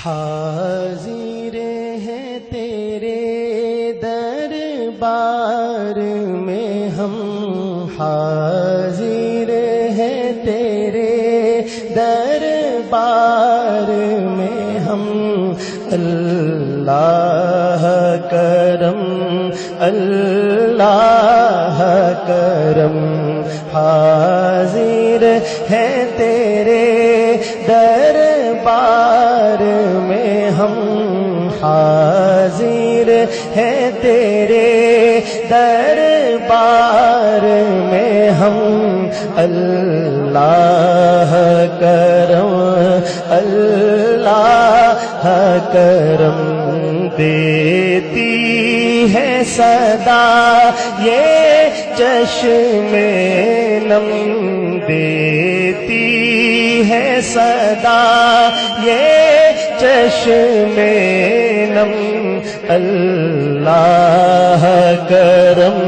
حاضر ہیں تیرے دربار میں ہم، حاضر ہیں تیرے دربار میں ہم، اللہ کرم اللہ کرم، حاضر ہیں تیرے دربار میں ہم، حاضر ہیں تیرے دربار میں ہم، اللہ کرم اللہ کرم، دیتی ہے صدا یہ چشم نم، دیتی ہے صدا یہ چشم نم، اللہ کرم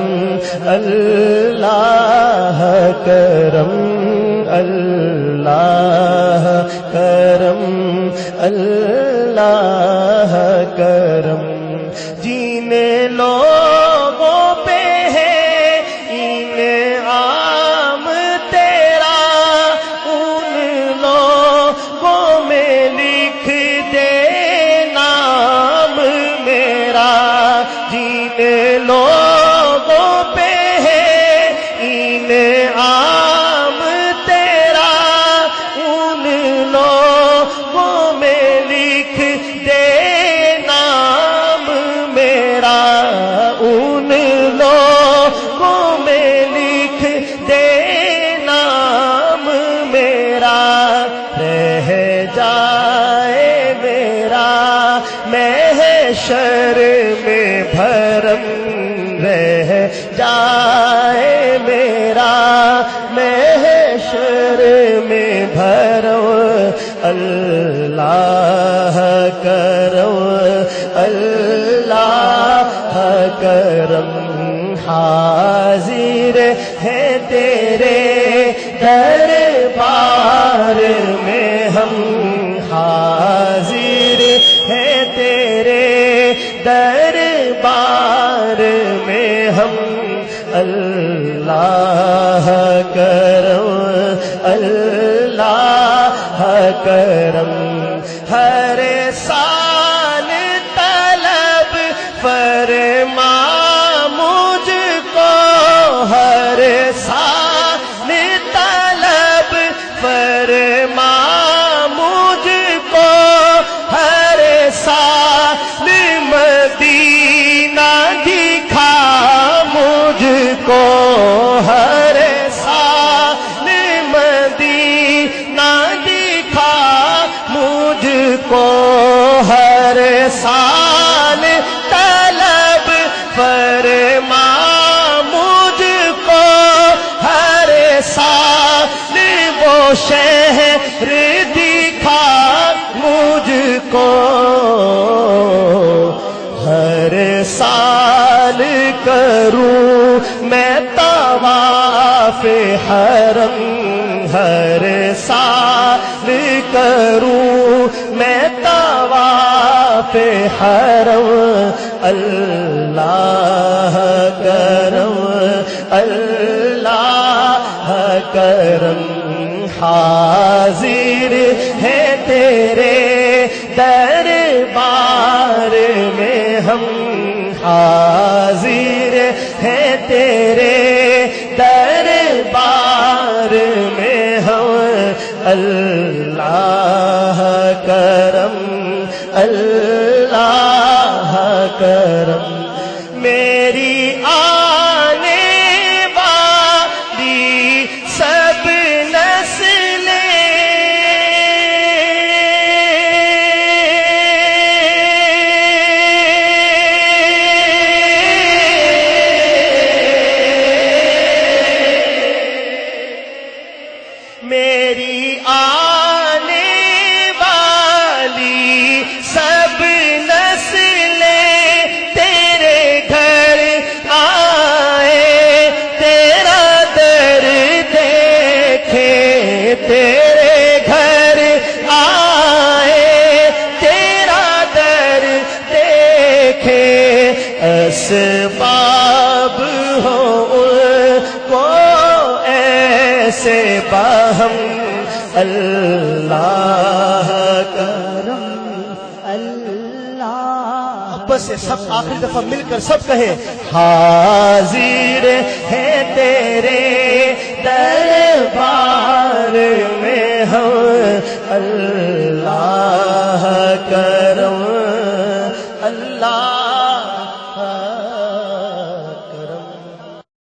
اللہ کرم، اللہ کرم اللہ کرم، جینے لوگوں پہ ہے انعام تیرا، ان لوگوں میں لکھ دے نام میرا، جینے لوگوں پہ ہے انعام تیرا، ان لوگوں میں لکھ دے نام میرا، ان لوگوں میں لکھ دے نام میرا، رہ جائے میرا محشر میں بھرم، رہ جائے میرا محشر میں بھرم، اللہ کرم اللہ کرم، حاضر ہے تیرے دربار میں ہم، حاضر ہے تیرے دربار میں ہم، اللہ کرم اللہ کرم، ہر سال طلب فرما مجھ کو، ہر سال طلب فرما مجھ کو، ہر سال مدینہ دکھا مجھ کو، ہر سال مدینہ دکھا مجھ کو، ہر سال طلب فرما مجھ کو، ہر سال وہ شہر دکھا مجھ کو، ہر سال کروں میں طواف حرم، ہر سال کروں میں طواف حرم، اللہ کرم اللہ کرم، حاضر ہے تیرے دربار میں ہم، حاضر ہے تیرے دربار میں ہم، اللہ کرم اللہ کرم، میری آنے والی سب میری آنے والی سب نسلیں سے باہم اللہ کرم اللہ بس سے سب آخری دفعہ مل کر سب کہیں حاضر ہے تیرے دربار میں ہم اللہ